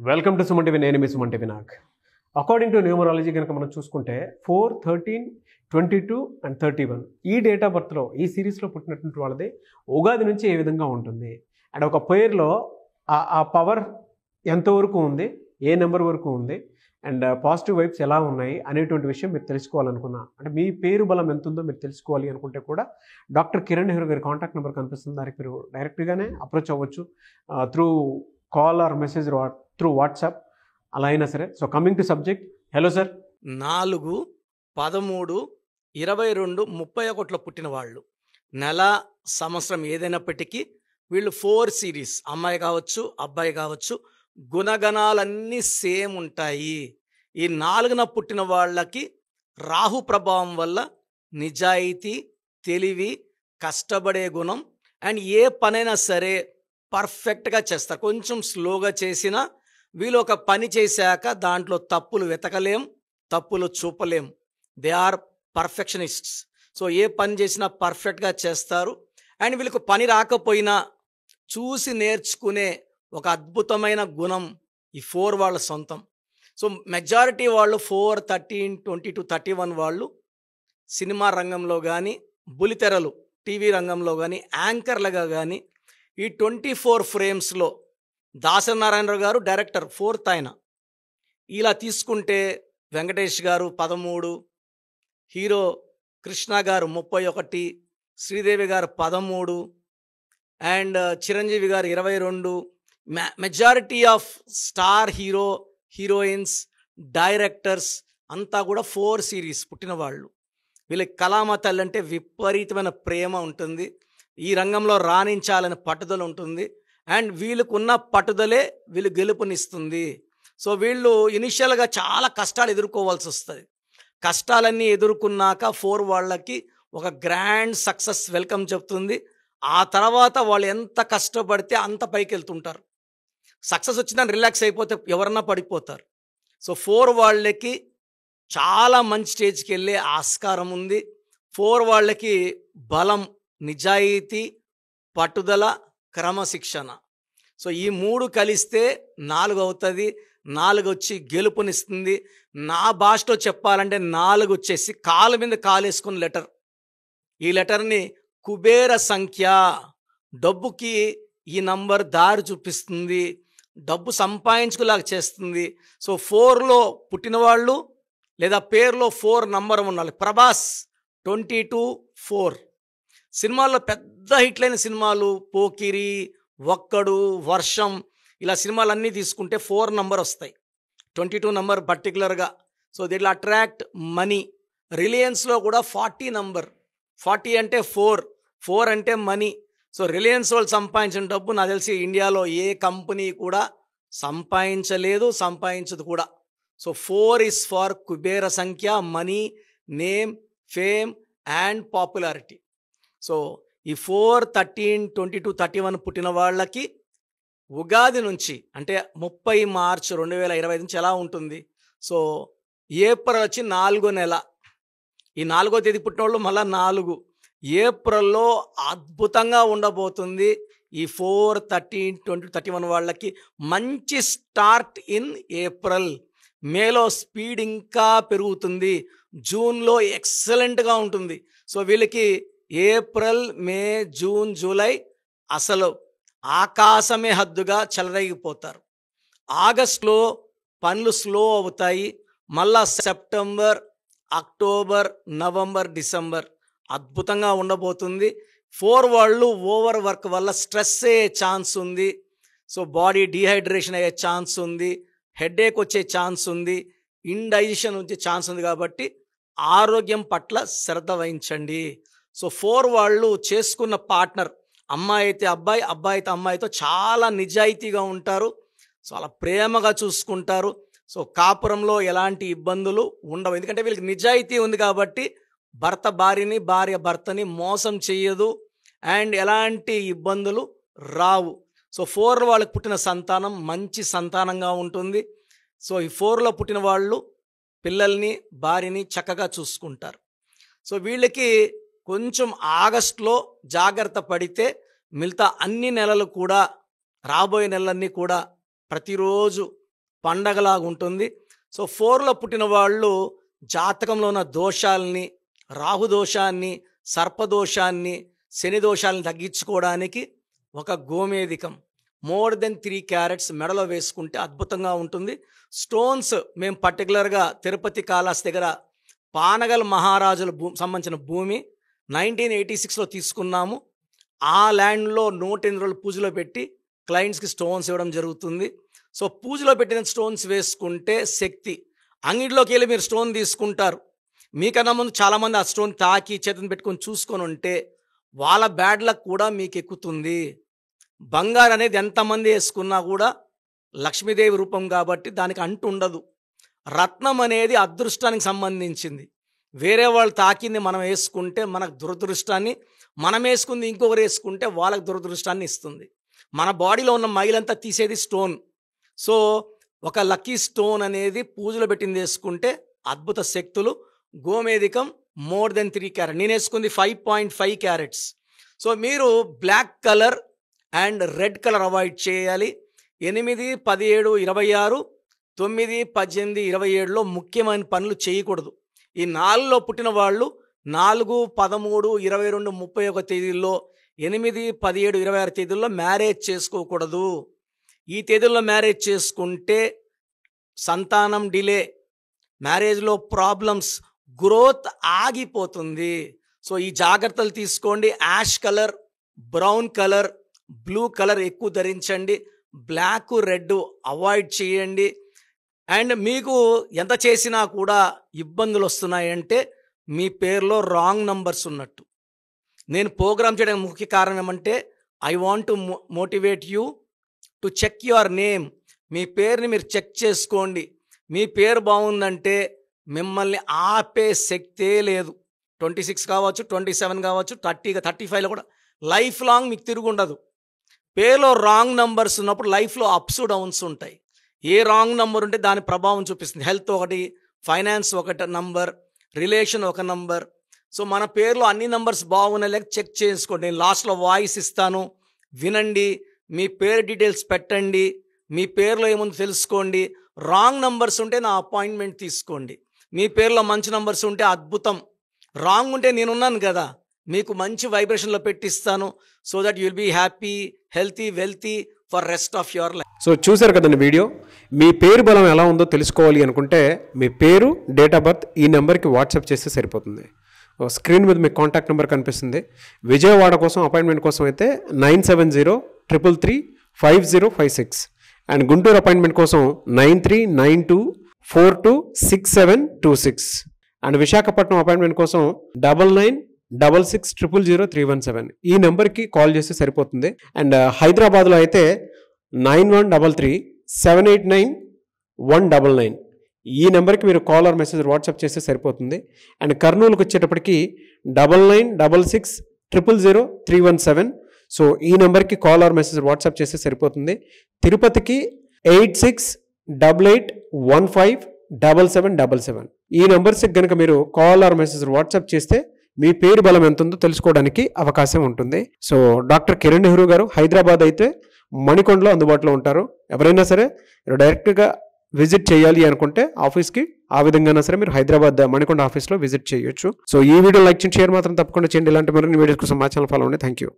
Welcome to Suman TV. నేను మీ Suman TV. According to numerology కనుక మనం చూసుకుంటే 4, 13, 22 అండ్ 31 ఈ డేట్ ఆఫ్ బర్త్లో ఈ సిరీస్లో పుట్టినటువంటి వాళ్ళది ఉగాది నుంచి ఏ విధంగా ఉంటుంది అండ్ ఒక పేరులో ఆ పవర్ ఎంతవరకు ఉంది, ఏ నెంబర్ వరకు ఉంది అండ్ పాజిటివ్ వైబ్స్ ఎలా ఉన్నాయి అనేటువంటి విషయం మీరు తెలుసుకోవాలనుకున్నా, అంటే మీ పేరు బలం ఎంత ఉందో మీరు తెలుసుకోవాలి అనుకుంటే కూడా డాక్టర్ కిరణ్ నెహ్రూ గారి కాంటాక్ట్ నెంబర్ కనిపిస్తుంది. దానికి మీరు డైరెక్ట్గానే అప్రోచ్ అవ్వచ్చు through call or message through WhatsApp అలా అయినా సరే. So coming to subject, hello sir. 4, 13, 22, 31లో పుట్టిన వాళ్ళు, నెల సంవత్సరం ఏదైనప్పటికీ వీళ్ళు 4 సిరీస్, అమ్మాయి కావచ్చు అబ్బాయి కావచ్చు, గుణగణాలన్నీ సేమ్ ఉంటాయి. ఈ 4న పుట్టిన వాళ్ళకి రాహు ప్రభావం వల్ల నిజాయితీ, తెలివి, కష్టపడే గుణం అండ్ ఏ పనైనా సరే పర్ఫెక్ట్గా చేస్తారు. కొంచెం స్లోగా చేసినా వీళ్ళు ఒక పని చేశాక దాంట్లో తప్పులు వెతకలేం, తప్పులు చూపలేం. They are perfectionists. సో ఏ పని చేసినా పర్ఫెక్ట్గా చేస్తారు. అండ్ వీళ్ళకు పని రాకపోయినా చూసి నేర్చుకునే ఒక అద్భుతమైన గుణం ఈ 4 వాళ్ళ సొంతం. సో మెజారిటీ వాళ్ళు 4, 13, 22, 31 వాళ్ళు సినిమా రంగంలో కానీ, బులితెరలు టీవీ రంగంలో కానీ, యాంకర్లుగా కానీ ఈ 24 ఫ్రేమ్స్లో దాసనారాయణరావు గారు డైరెక్టర్, 4th ఆయన. ఇలా తీసుకుంటే వెంకటేష్ గారు 13, హీరో కృష్ణ గారు 31, శ్రీదేవి గారు 13 అండ్ చిరంజీవి గారు 22. Majority of star heroines, directors అంతా కూడా 4 సిరీస్ పుట్టిన వాళ్ళు. వీళ్ళకి కళామ తల్లి అంటే విపరీతమైన ప్రేమ ఉంటుంది, ఈ రంగంలో రాణించాలని పట్టుదల ఉంటుంది అండ్ వీళ్ళకున్న పట్టుదలే వీళ్ళు గెలుపునిస్తుంది. సో వీళ్ళు ఇనిషియల్గా చాలా కష్టాలు ఎదుర్కోవాల్సి వస్తుంది. కష్టాలన్నీ ఎదుర్కొన్నాక 4 వాళ్ళకి ఒక గ్రాండ్ సక్సెస్ వెల్కమ్ చెప్తుంది. ఆ తర్వాత వాళ్ళు ఎంత కష్టపడితే అంత పైకి వెళ్తుంటారు. సక్సెస్ వచ్చిందని రిలాక్స్ అయిపోతే ఎవరన్నా పడిపోతారు. సో 4 వాళ్ళకి చాలా మంచి స్టేజ్కి వెళ్ళే ఆస్కారం ఉంది. 4 వాళ్ళకి బలం, నిజాయితీ, పట్టుదల, క్రమశిక్షణ. సో ఈ 3 కలిస్తే 4 అవుతుంది. 4 వచ్చి గెలుపునిస్తుంది. నా భాషలో చెప్పాలంటే 4 వచ్చేసి కాలు మీద కాలేసుకున్న లెటర్. ఈ లెటర్ని కుబేర సంఖ్య, డబ్బుకి ఈ నంబర్ దారి చూపిస్తుంది, డబ్బు సంపాదించుకులాగా చేస్తుంది. సో 4లో పుట్టిన వాళ్ళు లేదా పేరులో 4 నంబర్ ఉన్న ప్రభాస్ 22, 4. సినిమాల్లో పెద్ద హిట్లైన సినిమాలు పోకిరి, ఒక్కడు, వర్షం ఇలా సినిమాలన్నీ తీసుకుంటే 4 నంబర్ వస్తాయి, 22 నంబర్ పర్టికులర్గా. So that will attract money. రిలయన్స్లో కూడా 40 నంబర్, 40 అంటే 4 అంటే మనీ. సో రిలయన్స్ వాళ్ళు సంపాదించిన డబ్బు నాకు తెలిసి ఇండియాలో ఏ కంపెనీ కూడా సంపాదించలేదు, సంపాదించదు కూడా. సో 4 is ఫర్ కుబేర సంఖ్య, money, name, fame and popularity. So ఈ 4, 13, 22, 31 పుట్టిన వాళ్ళకి ఉగాది నుంచి అంటే 30 మార్చ్ 2025 నుంచి ఎలా ఉంటుంది? సో ఏప్రిల్ వచ్చి 4వ నెల. ఈ 4వ తేదీ పుట్టిన వాళ్ళు మళ్ళీ 4 ఏప్రిల్లో అద్భుతంగా ఉండబోతుంది. ఈ 4, 13, 20, 31 వాళ్ళకి మంచి స్టార్ట్ ఇన్ ఏప్రిల్. మేలో స్పీడ్ ఇంకా పెరుగుతుంది, జూన్లో ఎక్సలెంట్గా ఉంటుంది. సో వీళ్ళకి ఏప్రిల్, మే, జూన్, జూలై అసలు ఆకాశమే హద్దుగా చెలరేగిపోతారు. ఆగస్టులో పనులు స్లో అవుతాయి. మళ్ళా సెప్టెంబర్, అక్టోబర్, నవంబర్, డిసెంబర్ అద్భుతంగా ఉండబోతుంది. 4 వాళ్ళు ఓవర్ వర్క్ వల్ల స్ట్రెస్ అయ్యే ఛాన్స్ ఉంది. సో బాడీ డీహైడ్రేషన్ అయ్యే ఛాన్స్ ఉంది, హెడేక్ వచ్చే ఛాన్స్ ఉంది, ఇండైజెషన్ వచ్చే ఛాన్స్ ఉంది. కాబట్టి ఆరోగ్యం పట్ల శ్రద్ధ వహించండి. సో 4 వాళ్ళు చేసుకున్న పార్ట్నర్, అమ్మాయి అయితే అబ్బాయి, అబ్బాయి అయితే అమ్మాయితో చాలా నిజాయితీగా ఉంటారు, చాలా ప్రేమగా చూసుకుంటారు. సో కాపురంలో ఎలాంటి ఇబ్బందులు ఉండవు, ఎందుకంటే వీళ్ళకి నిజాయితీ ఉంది కాబట్టి భర్త భార్యని, భార్య భర్తని మోసం చేయదు అండ్ ఎలాంటి ఇబ్బందులు రావు. సో 4 వాళ్ళకి పుట్టిన సంతానం మంచి సంతానంగా ఉంటుంది. సో ఈ 4లో పుట్టిన వాళ్ళు పిల్లల్ని, భార్యని చక్కగా చూసుకుంటారు. సో వీళ్ళకి కొంచెం ఆగస్టులో జాగ్రత్త పడితే మిగతా అన్ని నెలలు కూడా, రాబోయే నెలలన్నీ కూడా ప్రతిరోజు పండగలాగా ఉంటుంది. సో 4లో పుట్టిన వాళ్ళు జాతకంలో ఉన్న దోషాలని, రాహుదోషాన్ని, సర్పదోషాన్ని, శని దోషాలను తగ్గించుకోవడానికి ఒక గోమేధికం మోర్ దెన్ 3 క్యారెట్స్ మెడలో వేసుకుంటే అద్భుతంగా ఉంటుంది. స్టోన్స్ మేము పర్టికులర్గా తిరుపతి కాళహస్తి దగ్గర పానగల్ మహారాజుల సంబంధించిన భూమి 1986లో తీసుకున్నాము. ఆ ల్యాండ్లో 108 రోజులు పూజలో పెట్టి క్లయింట్స్కి స్టోన్స్ ఇవ్వడం జరుగుతుంది. సో పూజలో పెట్టిన స్టోన్స్ వేసుకుంటే శక్తి. అంగిడిలోకి వెళ్ళి మీరు స్టోన్ తీసుకుంటారు, మీకన్నా ముందు చాలామంది ఆ స్టోన్ తాకి చేతిని పెట్టుకొని చూసుకొని ఉంటే వాళ్ళ బ్యాడ్ లక్ కూడా మీకు ఎక్కుతుంది. బంగారు అనేది ఎంతమంది వేసుకున్నా కూడా లక్ష్మీదేవి రూపం కాబట్టి దానికి అంటు ఉండదు. రత్నం అనేది అదృష్టానికి సంబంధించింది. వేరే వాళ్ళు తాకింది మనం వేసుకుంటే మనకు దురదృష్టాన్ని, మనం వేసుకుంది ఇంకొకరు వేసుకుంటే వాళ్ళకి దురదృష్టాన్ని ఇస్తుంది. మన బాడీలో ఉన్న మైలంతా తీసేది స్టోన్. సో ఒక లక్కీ స్టోన్ అనేది పూజలో పెట్టింది వేసుకుంటే అద్భుత శక్తులు. గోమేధికం మోర్ దెన్ 3 క్యారెట్, నేను వేసుకుంది 5.5 క్యారెట్స్. సో మీరు black colour and red colour avoid చేయాలి. 8, 17, 26, 9, 18, 27లో ముఖ్యమైన పనులు చేయకూడదు. ఈ 4లో పుట్టిన వాళ్ళు 4, 13, 22, 31 తేదీల్లో, 8, 17, 26 తేదీల్లో మ్యారేజ్ చేసుకోకూడదు. ఈ తేదీల్లో మ్యారేజ్ చేసుకుంటే సంతానం డిలే, మ్యారేజ్లో ప్రాబ్లమ్స్, గ్రోత్ ఆగిపోతుంది. సో ఈ జాగ్రత్తలు తీసుకోండి. Ash colour, brown colour, blue colour ఎక్కువ ధరించండి. బ్లాక్, రెడ్ అవాయిడ్ చేయండి. అండ్ మీకు ఎంత చేసినా కూడా ఇబ్బందులు వస్తున్నాయంటే మీ పేరులో రాంగ్ నంబర్స్ ఉన్నట్టు. నేను ప్రోగ్రామ్ చేయడానికి ముఖ్య కారణం ఏమంటే I want to motivate you to check your name. మీ పేరుని మీరు చెక్ చేసుకోండి. మీ పేరు బాగుందంటే మిమ్మల్ని ఆపే శక్తే లేదు. 26 కావచ్చు, 27 కావచ్చు, 30, 35లో కూడా లైఫ్ లాంగ్ మీకు తిరుగుండదు. పేరులో రాంగ్ నంబర్స్ ఉన్నప్పుడు లైఫ్లో అప్స్ డౌన్స్ ఉంటాయి. ఏ రాంగ్ నంబర్ ఉంటే దాని ప్రభావం చూపిస్తుంది. హెల్త్ ఒకటి, ఫైనాన్స్ ఒక నంబర్, రిలేషన్ ఒక నంబర్. సో మన పేరులో అన్ని నంబర్స్ బాగున్నాయి లేక చెక్ చేసుకోండి. నేను లాస్ట్లో వాయిస్ ఇస్తాను, వినండి. మీ పేరు డీటెయిల్స్ పెట్టండి, మీ పేరులో ఏముందో తెలుసుకోండి. రాంగ్ నంబర్స్ ఉంటే నా అపాయింట్మెంట్ తీసుకోండి. మీ పేరులో మంచి నంబర్స్ ఉంటే అద్భుతం. రాంగ్ ఉంటే నేనున్నాను కదా, మీకు మంచి వైబ్రేషన్లో పెట్టిస్తాను. So that you'll be happy, healthy, wealthy for rest of your life. So చూశారు కదండి వీడియో. మీ పేరు బలం ఎలా ఉందో తెలుసుకోవాలి అనుకుంటే మీ పేరు, డేట్ ఆఫ్ బర్త్ ఈ నెంబర్కి వాట్సాప్ చేస్తే సరిపోతుంది. స్క్రీన్ మీద మీకు కాంటాక్ట్ నెంబర్ కనిపిస్తుంది. విజయవాడ కోసం అపాయింట్మెంట్ కోసం అయితే 9703335056 అండ్ గుంటూరు అపాయింట్మెంట్ కోసం 9392426726 అండ్ విశాఖపట్నం అపాయింట్మెంట్ కోసం 9966000317 ఈ నెంబర్కి కాల్ చేస్తే సరిపోతుంది. అండ్ హైదరాబాద్లో అయితే 9133789199 ఈ నెంబర్కి మీరు కాల్ ఆర్ మెసేజ్ వాట్సాప్ చేస్తే సరిపోతుంది. అండ్ కర్నూలుకి వచ్చేటప్పటికి 9966000317 సో ఈ నెంబర్కి కాల్ ఆర్ మెసేజ్ వాట్సాప్ చేస్తే సరిపోతుంది. తిరుపతికి 8688157777 ఈ నెంబర్స్కి కనుక మీరు కాల్ ఆర్ మెసేజ్ వాట్సాప్ చేస్తే మీ పేరు బలం ఎంత ఉందో తెలుసుకోవడానికి అవకాశం ఉంటుంది. సో డాక్టర్ కిరణ్ నెహ్రూ గారు హైదరాబాద్ అయితే మణికొండలో అందుబాటులో ఉంటారు. ఎవరైనా సరే డైరెక్ట్గా విజిట్ చేయాలి అనుకుంటే ఆఫీస్కి ఆ విధంగా సరే మీరు హైదరాబాద్ మణికొండ ఆఫీస్లో విజిట్ చేయొచ్చు. సో ఈ వీడియో లైక్ చేయండి, షేర్ మాత్రం తప్పకుండా చేయండి. ఇలాంటి మరిన్ని వీడియోస్ కోసం మా ఛానల్ ఫాలో అవ్వండి. Thank you.